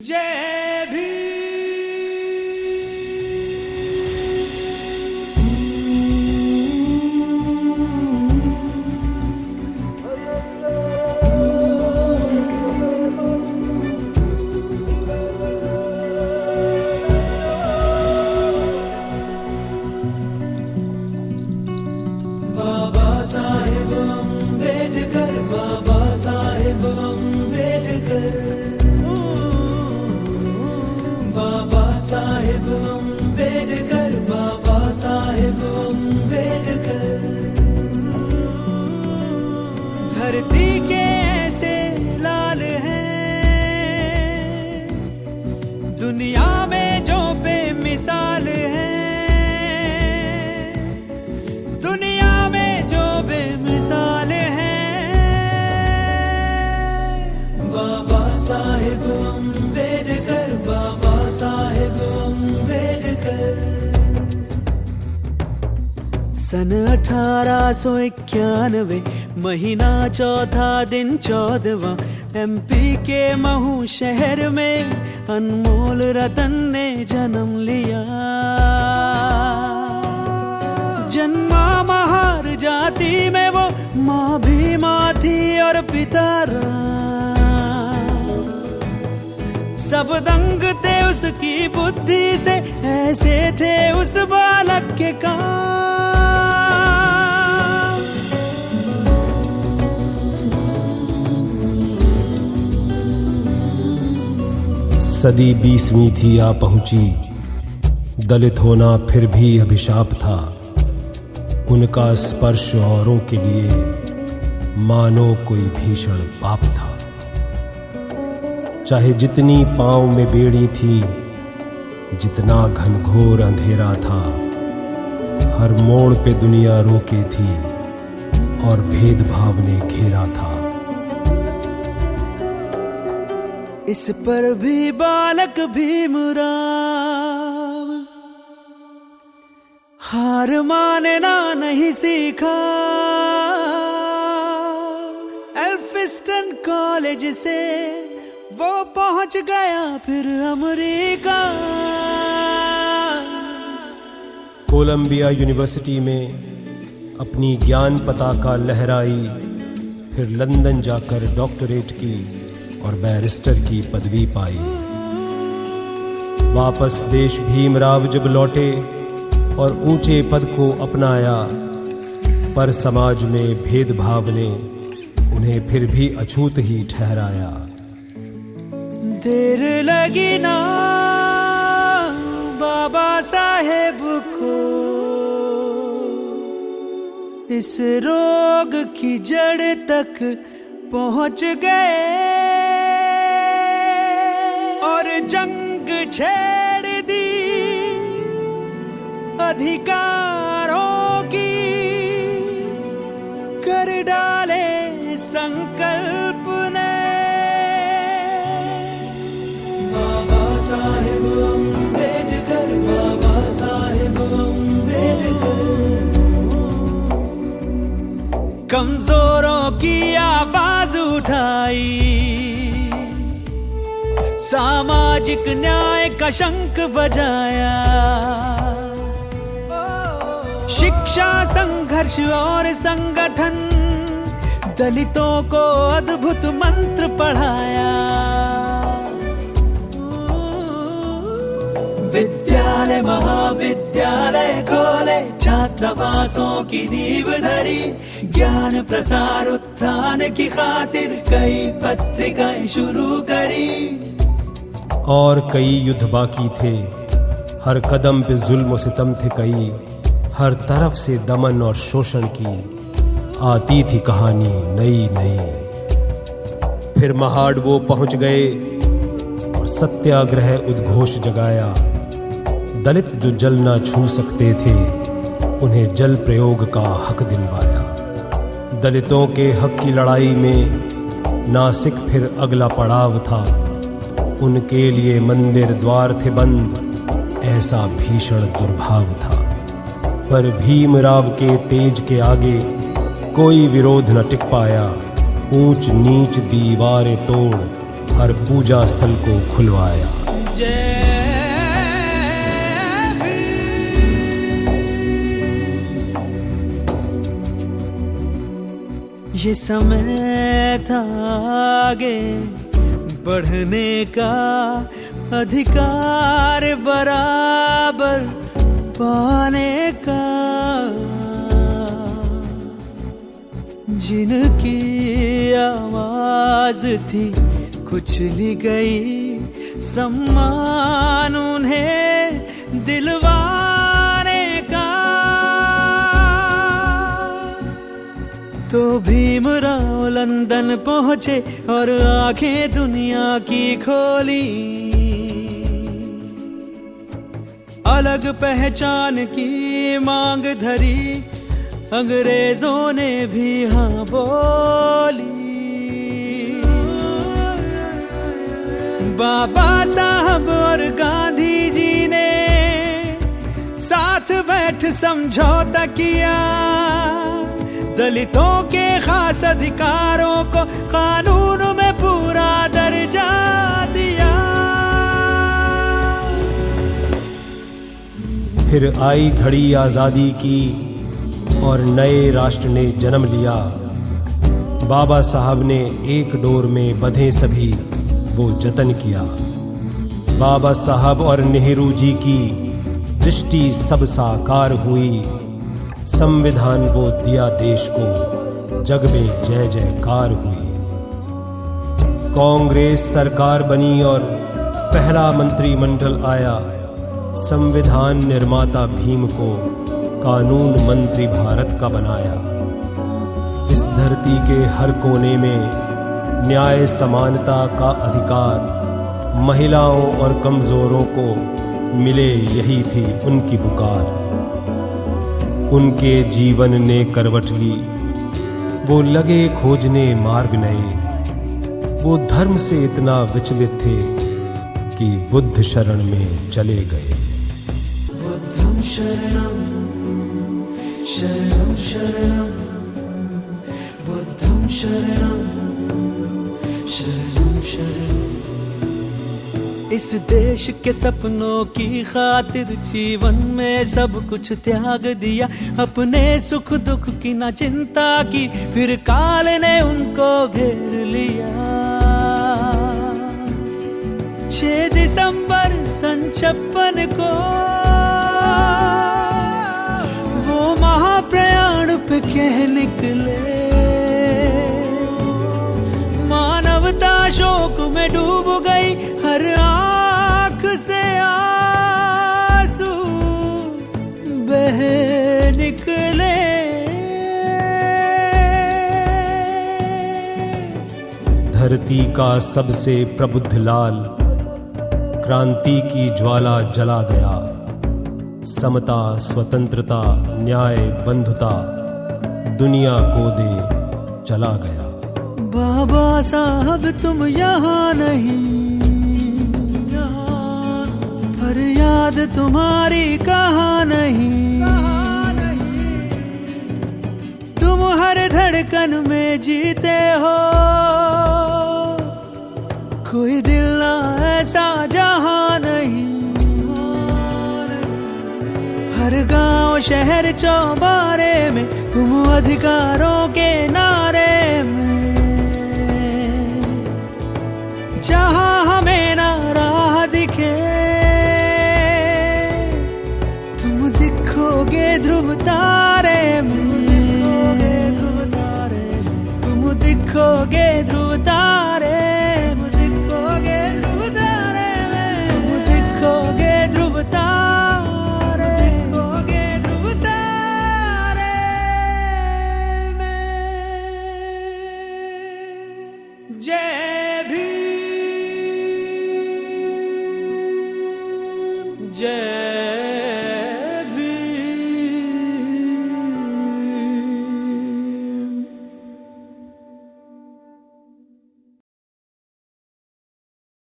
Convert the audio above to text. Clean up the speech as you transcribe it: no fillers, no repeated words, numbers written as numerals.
जय भीम। बाबा साहेब अम्बेडकर, बाबा साहेब अम्बेडकर, बाबा साहेब अम्बेडकर, बाबा साहेब अम्बेडकर। धरती के ऐसे लाल हैं, दुनिया में जो बेमिसाल हैं, दुनिया में जो बेमिसाल हैं। बाबा साहेब अम्बेडकर, बाबा साहेब अम्बेडकर। सन 1891 महीना चौथा दिन 14वां, MP के महू शहर में अनमोल रतन ने जन्म लिया। जन्मा महार जाति में वो, माँ भी माँ थी और पिता राम। सब दंग थे उसकी बुद्धि से, ऐसे थे उस बालक के काम। सदी 20वीं थी आ पहुंची, दलित होना फिर भी अभिशाप था। उनका स्पर्श औरों के लिए मानो कोई भीषण पाप था। चाहे जितनी पांव में बेड़ी थी, जितना घनघोर अंधेरा था, हर मोड़ पे दुनिया रोके थी और भेदभाव ने घेरा था। इस पर भी बालक भीमराव हार मानना नहीं सीखा। एल्फिस्टन कॉलेज से वो पहुंच गया फिर अमेरिका। कोलंबिया यूनिवर्सिटी में अपनी ज्ञान पताका लहराई, फिर लंदन जाकर डॉक्टरेट की और बैरिस्टर की पदवी पाई। वापस देश भीमराव जब लौटे और ऊंचे पद को अपनाया, पर समाज में भेदभाव ने उन्हें फिर भी अछूत ही ठहराया। देर लगी ना बाबा साहेब को इस रोग की जड़ तक पहुंच गए और जंग छेड़ दी अधिकारों की, कर डाले संकल्प ने। बाबा साहेब अम्बेडकर, बाबा साहेब अम्बेडकर। कमजोरों की आवाज उठाई, सामाजिक न्याय का शंख बजाया। शिक्षा, संघर्ष और संगठन, दलितों को अद्भुत मंत्र पढ़ाया। विद्यालय महाविद्यालय खोले, छात्रावासों की नींव धरी, ज्ञान प्रसार उत्थान की खातिर कई पत्रिकाएं शुरू करी। और कई युद्ध बाकी थे, हर कदम पे जुल्म और सितम थे कई, हर तरफ से दमन और शोषण की आती थी कहानी नई नई। फिर महाड़ वो पहुंच गए और सत्याग्रह उद्घोष जगाया। दलित जो जल ना छू सकते थे, उन्हें जल प्रयोग का हक दिलवाया। दलितों के हक की लड़ाई में नासिक फिर अगला पड़ाव था। उनके लिए मंदिर द्वार थे बंद, ऐसा भीषण दुर्भाव था। पर भीमराव के तेज के आगे कोई विरोध न टिक पाया। ऊंच नीच दीवारें तोड़ हर पूजा स्थल को खुलवाया। ये समय था आगे बढ़ने का, अधिकार बराबर पाने का। जिनकी आवाज थी कुचली गई, सम्मान उन्हें दिलवाने का। तो भीमराव लंदन पहुंचे और आंखें दुनिया की खोली। अलग पहचान की मांग धरी, अंग्रेजों ने भी हाँ बोली। बाबा साहब और गांधी जी ने साथ बैठ समझौता किया, दलितों के खास अधिकारों को कानून में पूरा दर्जा दिया। फिर आई घड़ी आजादी की और नए राष्ट्र ने जन्म लिया। बाबा साहब ने एक डोर में बंधे सभी वो जतन किया। बाबा साहब और नेहरू जी की दृष्टि सब साकार हुई। संविधान वो दिया देश को, जग में जय जयकार हुई। कांग्रेस सरकार बनी और पहला मंत्रिमंडल आया। संविधान निर्माता भीम को कानून मंत्री भारत का बनाया। इस धरती के हर कोने में न्याय समानता का अधिकार, महिलाओं और कमजोरों को मिले, यही थी उनकी पुकार। उनके जीवन ने करवट ली, वो लगे खोजने मार्ग नए। वो धर्म से इतना विचलित थे कि बुद्ध शरण में चले गए। बुद्धं शरणं शरणं शरणं, बुद्धं शरणं शरणं शरणं। इस देश के सपनों की खातिर जीवन में सब कुछ त्याग दिया। अपने सुख दुख की ना चिंता की, फिर काल ने उनको घेर लिया। 6 दिसंबर सन 56 को वो महाप्रयाण पे कह निकले। मानवता शोक में डूब गई, हर आंख से आंसू बह निकले। धरती का सबसे प्रबुद्ध लाल क्रांति की ज्वाला जला गया। समता, स्वतंत्रता, न्याय, बंधुता दुनिया को दे चला गया। बाबा साहब तुम यहाँ नहीं, फरियाद तुम्हारी कहाँ नहीं। तुम हर धड़कन में जीते हो, कोई दिल ऐसा जहाँ नहीं। हर गांव शहर चौबारे में तुम अधिकारों के नारे में। जहाँ हमें ना राह दिखे, तुम दिखोगे ध्रुव तारे में। तुम दिखोगे ध्रुव तारे, तुम दिखोगे ध्रुव तारे में। तुम दिखोगे ध्रुव तारे, दिखोगे ध्रुव तारे में। जय भीम, जय